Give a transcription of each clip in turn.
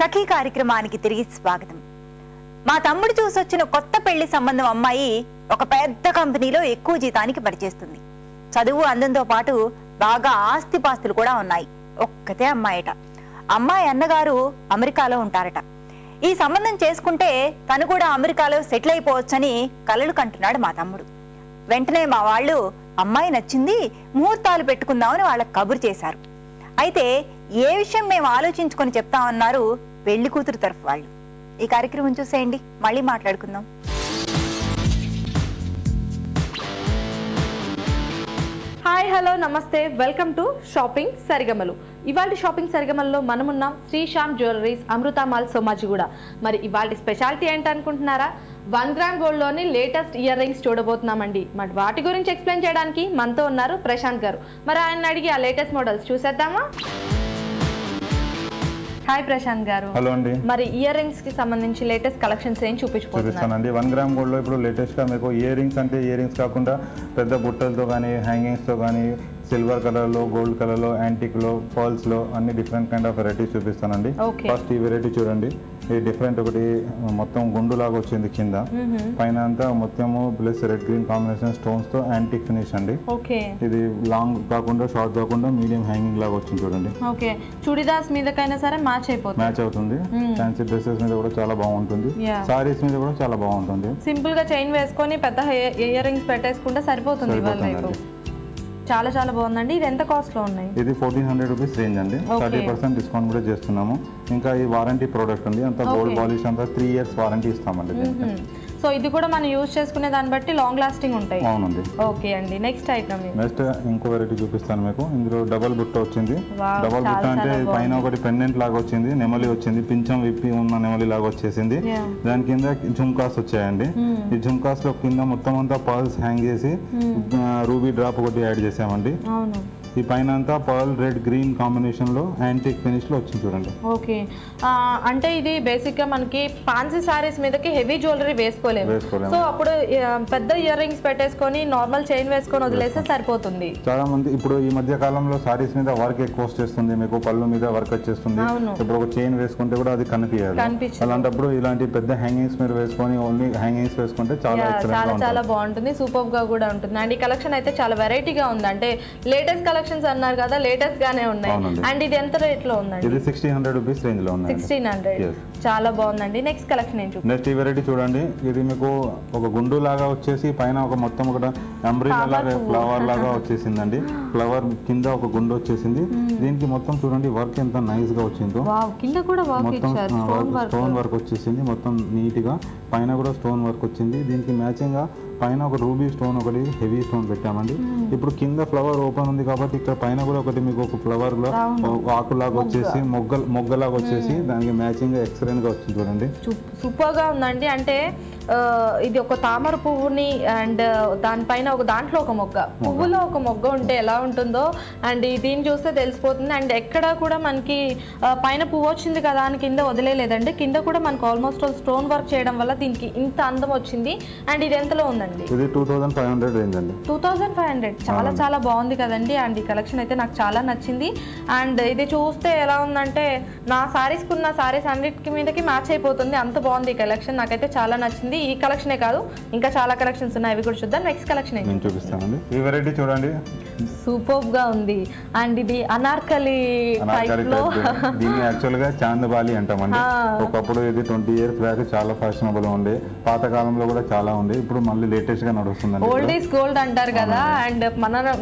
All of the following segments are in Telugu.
సఖీ కార్యక్రమానికి తిరిగి స్వాగతం. మా తమ్ముడు చూసొచ్చిన కొత్త పెళ్లి సంబంధం అమ్మాయి ఒక పెద్ద కంపెనీలో ఎక్కువ జీతానికి పనిచేస్తుంది. చదువు అందంతో పాటు బాగా ఆస్తిపాస్తులు కూడా ఉన్నాయి. ఒక్కతే అమ్మాయిట. అమ్మాయి అన్నగారు అమెరికాలో ఉంటారట. ఈ సంబంధం చేసుకుంటే తను కూడా అమెరికాలో సెటిల్ అయిపోవచ్చని కలలు కంటున్నాడు మా తమ్ముడు. వెంటనే మా వాళ్ళు అమ్మాయి నచ్చింది, ముహూర్తాలు పెట్టుకుందామని వాళ్ళకి కబురు చేశారు. అయితే ఏ విషయం మేము ఆలోచించుకొని చెప్తామన్నారు పెళ్లి కూతురు తరఫు వాళ్ళు. ఈ కార్యక్రమం చూసేయండి, మళ్ళీ మాట్లాడుకుందాం. హాయ్, హలో, నమస్తే, వెల్కమ్ టు షాపింగ్ సరిగమలు. ఇవాళ షాపింగ్ సరిగమల్లో మనమున్నాం శ్రీశ్యామ్ జ్యువెలరీస్, అమృత మాల్, సోమాజిగూడ. మరి ఇవాళ స్పెషాలిటీ ఏంటనుకుంటున్నారా? 1 గ్రామ్ గోల్డ్లోని లేటెస్ట్ ఇయర్ రింగ్స్ చూడబోతున్నామండి. మరి వాటి గురించి ఎక్స్ప్లెయిన్ చేయడానికి మనతో ఉన్నారు ప్రశాంత్ గారు. మరి ఆయన అడిగి ఆ లేటెస్ట్ మోడల్స్ చూసేద్దామా? హాయ్ ప్రశాంత్ గారు. హలో అండి. మరి ఇయర్ రింగ్స్ కి సంబంధించి లేటెస్ట్ కలెక్షన్స్ ఏం చూపించబోతున్నారండి? 1 గ్రామ్ గోల్డ్ లో ఇప్పుడు లేటెస్ట్ గా మీకు ఇయర్ రింగ్స్ అంటే ఇయర్ రింగ్స్ కాకుండా పెద్ద బుట్టలతో కానీ హ్యాంగింగ్స్ తో కానీ సిల్వర్ కలర్ లో, గోల్డ్ కలర్ లో, యాంటిక్ లో, పర్ల్స్ లో అన్ని డిఫరెంట్ కైండ్ ఆఫ్ వెరైటీస్ చూపిస్తానండి. ఫస్ట్ ఈ వెరైటీ చూడండి. ఇది డిఫరెంట్, ఒకటి మొత్తం గుండు లాగా వచ్చింది కింద, పైన అంతా మొత్తము plus red green combination stones తో యాంటిక్ ఫినిష్ అండి. ఇది లాంగ్ కాకుండా షార్ట్ కాకుండా మీడియం హ్యాంగింగ్ లాగా వచ్చింది చూడండి. ఓకే, చుడిదార్స్ మీదకైనా సరే మ్యాచ్ అవుతుంది. ఫ్యాన్సీ డ్రెస్సెస్ మీద కూడా చాలా బాగుంటుంది. సారీస్ మీద కూడా చాలా బాగుంటుంది. సింపుల్ గా చైన్ వేసుకొని పెద్ద ఇయర్ రింగ్స్ పెట్టేసుకుంటే సరిపోతుంది. చాలా చాలా బాగుందండి. ఇది ఎంత కాస్ట్ లో ఉన్నాయి? ఇది 1400 రూపీస్ రేంజ్ అండి. 30% డిస్కౌంట్ కూడా చేస్తున్నాము. ఇంకా ఈ వారంటీ ప్రోడక్ట్ ఉంది, అంతా గోల్డ్ పాలిష్ అంతా 3 ఇయర్స్ వారంటీ ఇస్తామండి. సో ఇది కూడా మనం యూజ్ చేసుకునే దాన్ని బట్టి లాంగ్ లాస్టింగ్ ఉంటాయి. అవునండి. ఓకే అండి, నెక్స్ట్ ఐటమ్. నెక్స్ట్ ఇంకో వెరైటీ చూపిస్తాను మీకు. ఇందులో డబల్ బుట్ట వచ్చింది. డబల్ బుట్ట అంటే పైన ఒకటి పెండెంట్ లాగా వచ్చింది, నెమలి వచ్చింది, పింఛం విప్పి ఉన్న నెమలి లాగా వచ్చేసింది. దాని కింద జుమ్కాస్ వచ్చాయండి. ఈ జుమ్కాస్ లో కింద మొత్తం అంతా పర్ల్స్ హ్యాంగ్ చేసి రూబీ డ్రాప్ ఒకటి యాడ్ చేసామండి. ఈ పైన అంతా పర్ల్ రెడ్ గ్రీన్ కాంబినేషన్ లో యాంటిక్ ఫినిష్ లో వచ్చింది చూడండి. ఓకే, అంటే ఇది బేసిక్ గా మనకి ఫ్యాన్సీ సారీస్ మీదకి హెవీ జ్యువెలరీ వేసుకోలేము. సో అప్పుడు పెద్ద ఇయర్ రింగ్స్ పెట్టేసుకొని నార్మల్ చైన్ వేసుకొని వదిలేస్తే సరిపోతుంది. చాలా మంది ఇప్పుడు ఈ మధ్య కాలంలో సారీస్ మీద వర్క్ ఎక్కువ వచ్చేస్తుంది, మీకు పళ్ళు మీద వర్క్ వచ్చేస్తుంది. ఇప్పుడు ఒక చైన్ వేసుకుంటే కూడా అది కనిపించదు. అలాంటప్పుడు ఇలాంటి పెద్ద హ్యాంగింగ్స్ మీరు వేసుకొని ఓన్లీ హ్యాంగింగ్స్ వేసుకుంటే చాలా చాలా బాగుంటుంది, సూపర్ గా కూడా ఉంటుంది. అండ్ ఈ కలెక్షన్ అయితే చాలా వెరైటీగా ఉంది. అంటే లేటెస్ట్ కలెక్షన్ అన్నారు కదా, లేటెస్ట్ గానే ఉన్నాయి. అండ్ ఇది ఎంత రేట్ లో ఉందండి? ఇది 1600 రూపీస్ రేంజ్ లో ఉంది. 1600. చాలా బాగుందండి. నెక్స్ట్ కలెక్షన్ ఏంటి? నెక్స్ట్ ఈ వెరైటీ చూడండి. ఇది మీకు ఒక గుండు లాగా వచ్చేసి పైన ఒక మొత్తం ఒక అంబ్రెల్లా లాగా ఫ్లవర్ లాగా వచ్చేసిందండి. ఫ్లవర్ కింద ఒక గుండు వచ్చేసింది. దీనికి మొత్తం చూడండి వర్క్ ఎంత నైస్ గా వచ్చిందో. కింద కూడా మొత్తం స్టోన్ వర్క్ వచ్చేసింది, మొత్తం నీట్ గా. పైన కూడా స్టోన్ వర్క్ వచ్చింది. దీనికి మ్యాచింగ్ గా పైన ఒక రూబీ స్టోన్, ఒకటి హెవీ స్టోన్ పెట్టామండి. ఇప్పుడు కింద ఫ్లవర్ ఓపెన్ ఉంది కాబట్టి ఇక్కడ పైన కూడా ఒకటి మీకు ఒక ఫ్లవర్ లో ఆకులాగా వచ్చేసి మొగ్గలాగా వచ్చేసి దానికి మ్యాచింగ్ ఎక్సలెంట్ గా వచ్చింది చూడండి. సూపర్ గా ఉందండి. అంటే ఇది ఒక తామర పువ్వుని అండ్ దానిపైన ఒక దాంట్లో ఒక మొగ్గ, పువ్వులో ఒక మొగ్గ ఉంటే ఎలా ఉంటుందో అండ్ దీన్ని చూస్తే తెలిసిపోతుంది. అండ్ ఎక్కడ కూడా మనకి పైన పువ్వు వచ్చింది కదా అని కింద వదిలేదండి. కింద కూడా మనకు ఆల్మోస్ట్ స్టోన్ వర్క్ చేయడం వల్ల దీనికి ఇంత అందం వచ్చింది. అండ్ ఇది ఎంతలో ఉందండి? ఇది 2500 రేంజ్ అండి. 2500. చాలా చాలా బాగుంది కదండి. అండ్ ఈ కలెక్షన్ అయితే నాకు చాలా నచ్చింది. అండ్ ఇది చూస్తే ఎలా ఉందంటే నా సారీస్ కున్న సారీస్ అన్నిటి మీదకి మ్యాచ్ అయిపోతుంది, అంత బాగుంది ఈ కలెక్షన్. నాకైతే చాలా నచ్చింది. ఈ కలెక్షనే కాదు, ఇంకా చాలా కలెక్షన్స్ ఉన్నాయి, అవి కూడా చూద్దాం. నెక్స్ట్ కలెక్షన్ నేను చూపిస్తానండి. ఈ వెరైటీ చూడండి, సూపర్ గా ఉంది. అండ్ ఇది అనార్కలి టైప్ లో, దీన్ని యాక్చువల్ గా చాందబాలి అంటామండి. ఒకప్పుడు ఇది 20 ఇయర్స్ బ్యాక్ చాలా ఫ్యాషనబుల్ ఉండే, పాత కాలంలో కూడా చాలా ఉంది. ఇప్పుడు మళ్ళీ లేటెస్ట్ గా నడుస్తుంది. ఓల్డ్ ఈజ్ గోల్డ్ అంటారు కదా. అండ్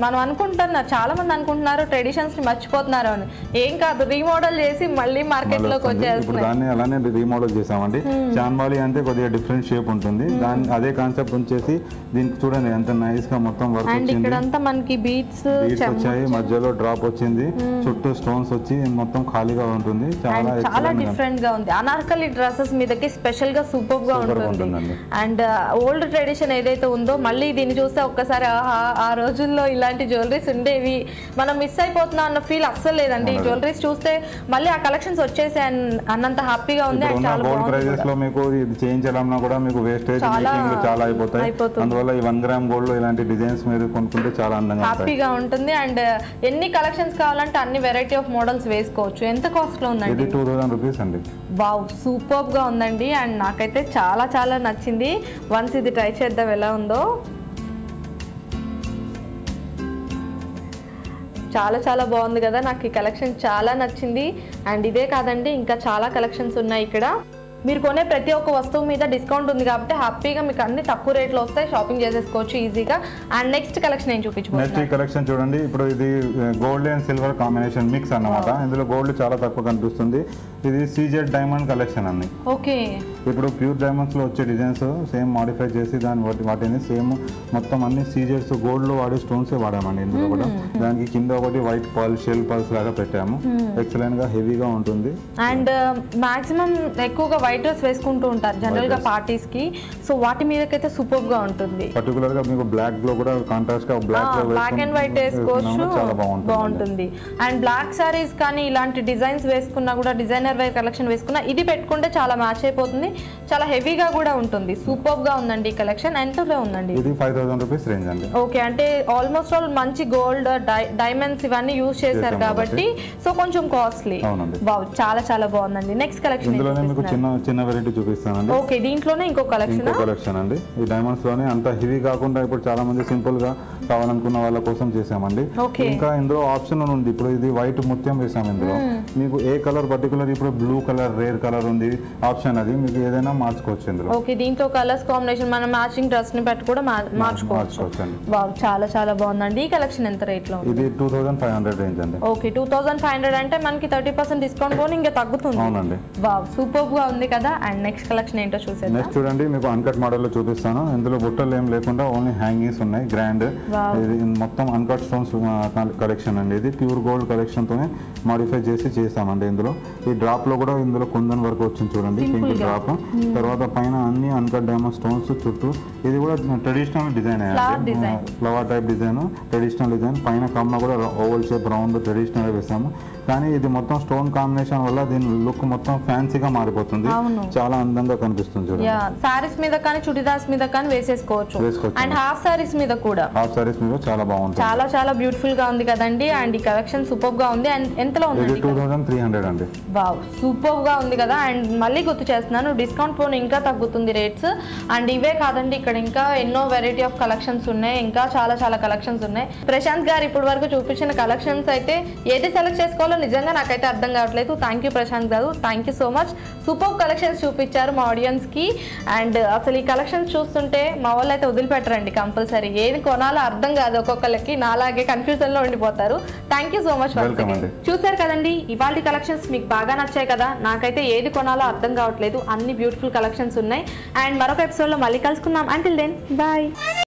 మనం అనుకుంటున్నారు, చాలా మంది అనుకుంటున్నారు ట్రెడిషన్స్ ని మర్చిపోతున్నారు అని. ఏం కాదు, రీమోడల్ చేసి మళ్ళీ మార్కెట్ లోకి వచ్చేస్తుంది. దాన్ని అలానే రీమోడల్ చేసామండి. చాందబాలి అంటే కొద్దిగా డిఫరెంట్ షేప్ ఉంటుంది, దాని అదే కాన్సెప్ట్ ఉంచేసి దీనికి చూడండి ఎంత నైస్ గా మొత్తం వర్క్ వచ్చింది. ఇక్కడంతా మనకి బీట్స్ వచ్చాయి, మధ్యలో డ్రాప్ వచ్చింది, చుట్టూ స్టోన్స్ వచ్చి మొత్తం ఖాళీగా ఉంటుంది. చాలా డిఫరెంట్ గా ఉంది. అనార్కలి డ్రెస్సెస్ మీదకి స్పెషల్ గా సూపర్ గా ఉంటుంది. అండ్ ఓల్డ్ ట్రెడిషన్ ఏదైతే ఉందో మళ్ళీ దీన్ని చూస్తే ఒక్కసారి ఆ రోజుల్లో ఇలాంటి జ్యువెలరీస్ ఉండేవి, మనం మిస్ అయిపోతున్నాం అన్న ఫీల్ అస్సలు లేదండి. ఈ జ్యువెలరీస్ చూస్తే మళ్ళీ ఆ కలెక్షన్స్ వచ్చేసి అన్నంత హ్యాపీగా ఉంది. గోల్డ్ ప్రైజెస్ లో మీకు ఇది చేయించాలన్నా కూడా మీకు వేస్టేజ్ చాలా అయిపోతాయి. అందువల్ల ఈ 1 గ్రామ్ గోల్డ్ లో ఇలాంటి డిజైన్స్ మీరు కొనుక్కుంటే చాలా అందంగా హ్యాపీగా ఉంటుంది. అండ్ ఎన్ని కలెక్షన్స్ కావాలంటే అన్ని వెరైటీ ఆఫ్ మోడల్స్ వేసుకోవచ్చు. ఎంత కాస్ట్ లో ఉందండి? ఇది 2000 రూపీస్ అండి. వావ్, సూపర్ గా ఉందండి. అండ్ నాకైతే చాలా చాలా నచ్చింది. వన్స్ ఇది ట్రై చేద్దాం ఎలా ఉందో. చాలా చాలా బాగుంది కదా, నాకు ఈ కలెక్షన్ చాలా నచ్చింది. అండ్ ఇదే కాదండి, ఇంకా చాలా కలెక్షన్స్ ఉన్నాయి ఇక్కడ. మీరు కొనే ప్రతి ఒక్క వస్తువు మీద డిస్కౌంట్ ఉంది కాబట్టి హ్యాపీగా మీకు అన్ని తక్కువ రేట్లో వస్తాయి, షాపింగ్ చేసేసుకోవచ్చు ఈజీగా. అండ్ నెక్స్ట్ కలెక్షన్ ఏం చూపించబోతున్నాను? నెక్స్ట్ కలెక్షన్ చూడండి. ఇప్పుడు ఇది gold and silver combination mix అన్నమాట. ఇందులో గోల్డ్ చాలా తక్కువ కనిపిస్తుంది. ఇది సీజెడ్ డైమండ్ కలెక్షన్ అండి. ఓకే, ఇప్పుడు ప్యూర్ డైమండ్స్ లో వచ్చే డిజైన్స్ సేమ్ మాడిఫై చేసి వాటిని సేమ్ మొత్తం అన్ని సీజెడ్స్ గోల్డ్ లో వాడే స్టోన్స్ వాడామండి ఇందులో కూడా. దానికి కింద ఒకటి వైట్ పర్ల్ షెల్ పర్ల్స్ లాగా పెట్టాము. ఎక్సలెంట్ గా హెవీగా ఉంటుంది. అండ్ మాక్సిమం ఎక్కువగా వైట్ డ్రెస్ వేసుకుంటూ ఉంటారు జనరల్ గా పార్టీస్ కి, సో వాటి మీదకైతే సూపర్ గా ఉంటుంది. పర్టికులర్ గా మీకు బ్లాక్ లో కూడా కాంట్రాస్ట్ గా బ్లాక్ అండ్ వైట్ వేసుకోవచ్చు, బాగుంటుంది. అండ్ బ్లాక్ సారీస్ కానీ ఇలాంటి డిజైన్స్ వేసుకున్నా కూడా, డిజైనర్ వేర్ కలెక్షన్ వేసుకున్నా ఇది పెట్టుకుంటే చాలా మ్యాచ్ అయిపోతుంది. చాలా హెవీగా కూడా ఉంటుంది. సూపర్ గా ఉందండి ఈ కలెక్షన్. ఎంతలో ఉందండి? ఇది 5000 రూపీస్ రేంజ్ అండి. ఓకే, అంటే ఆల్మోస్ట్ ఆల్ మంచి గోల్డ్ డైమండ్స్ ఇవన్నీ యూజ్ చేశారు కాబట్టి సో కొంచెం కాస్ట్లీ. వావ్, చాలా చాలా బాగుందండి. నెక్స్ట్ కలెక్షన్ ఇందులోనే మీకు చిన్న వెరైటీ చూపిస్తానండి. ఓకే, దీంట్లోనే ఇంకో కలెక్షన్ అండి. ఈ డైమండ్స్ లోనే అంత హెవీ కాకుండా ఇప్పుడు చాలా మంది సింపుల్ గా కావాలనుకున్న వాళ్ళ కోసం చేసామండి. ఇంకా ఇందులో ఆప్షన్ ఉంది. ఇప్పుడు ఇది వైట్ ముత్యం వేసాం ఇందులో. మీకు ఏ కలర్ పర్టికులర్, ఇప్పుడు బ్లూ కలర్, రేర్ కలర్ ఉంది ఆప్షన్, అది మీకు ఏదైనా మార్చుకోవచ్చు ఇందులో. ఓకే, దీంతో కలర్స్ కాంబినేషన్ మనం మ్యాచింగ్ డ్రెస్ ని పెట్టి కూడా మార్చుకోవచ్చు. వావ్, చాలా చాలా బాగుందండి. ఈ కలెక్షన్ ఎంత రేట్ లో? ఇది 2500 రేంజ్ అండి. ఓకే, 2500 అంటే మనకి 30% డిస్కౌంట్ కూడా ఇంకా తగ్గుతుంది. అవునండి. వావ్, సూపర్ గా ఉంది కదా. అండ్ నెక్స్ట్ కలెక్షన్ ఏంటో చూసేద్దాం. నెక్స్ట్ చూడండి, మీకు అన్కట్ మోడల్ లో చూపిస్తాను. ఇందులో బుట్టలు ఏం లేకుండా ఓన్లీ హ్యాంగింగ్స్ ఉన్నాయి. గ్రాండ్, ఇది మొత్తం అన్కట్ స్టోన్స్ కలెక్షన్ అండి. ఇది ప్యూర్ గోల్డ్ కలెక్షన్ తోనే మాడిఫై చేస్తామండి. ఇందులో ఈ డ్రాప్ లో కూడా ఇందులో కుందన్ వర్క్ వచ్చింది చూడండి, పింక్ డ్రాప్. తర్వాత పైన అన్ని అన్కట్ డైమండ్ స్టోన్స్ చుట్టూ. ఇది కూడా traditional design, flower type design, traditional design. పైన కమ్మ కూడా ఓవల్ షేప్ రౌండ్ ట్రెడిషనల్ వేసాము. కానీ ఇది మొత్తం స్టోన్ కాంబినేషన్ వల్ల దీని లుక్ మొత్తం ఫ్యాన్సీగా మారిపోతుంది. చాలా అందంగా కనిపిస్తుంది చూడండి. సారీస్ మీద కానీ చుడిదార్స్ మీద కానీ వేసేసుకోవచ్చు. అండ్ హాఫ్ సారీస్ మీద కూడా, హాఫ్ సారీస్ మీద చాలా బాగుంటుంది. చాలా చాలా బ్యూటిఫుల్ గా ఉంది కదండి. అండ్ ఈ కలెక్షన్ సూపర్ గా ఉంది. అండ్ ఎంతలో ఉంది? 2300 అండి. వావ్, సూపర్ గా ఉంది కదా. అండ్ మళ్ళీ గుర్తు చేస్తున్నాను, డిస్కౌంట్ పోను ఇంకా తగ్గుతుంది రేట్స్. అండ్ ఇవే కాదండి, ఇక్కడ ఇంకా ఎన్నో వెరైటీ ఆఫ్ కలెక్షన్స్ ఉన్నాయి. ఇంకా చాలా చాలా కలెక్షన్స్ ఉన్నాయి. ప్రశాంత్ గారు ఇప్పటి వరకు చూపించిన కలెక్షన్స్ అయితే ఏది సెలెక్ట్ చేసుకోవాలో నిజంగా నాకైతే అర్థం కావట్లేదు. థ్యాంక్ యూ ప్రశాంత్ గారు, thank you so much. Super collections చూపించారు మా ఆడియన్స్ కి. అండ్ అసలు ఈ కలెక్షన్స్ చూస్తుంటే మా వాళ్ళు అయితే వదిలిపెట్టరండి కంపల్సరీ. ఏది కొనాలో అర్థం కాదు ఒక్కొక్కరికి, నాలాగే కన్ఫ్యూజన్ లో ఉండిపోతారు. Thank you so much. చూసారు కదండి ఇవాళ కలెక్షన్స్, మీకు బాగా నచ్చాయి కదా. నాకైతే ఏది కొనాలో అర్థం కావట్లేదు, అన్ని బ్యూటిఫుల్ కలెక్షన్స్ ఉన్నాయి. అండ్ మరొక ఎపిసోడ్ లో మళ్ళీ కలుసుకుందాం. Until then, bye.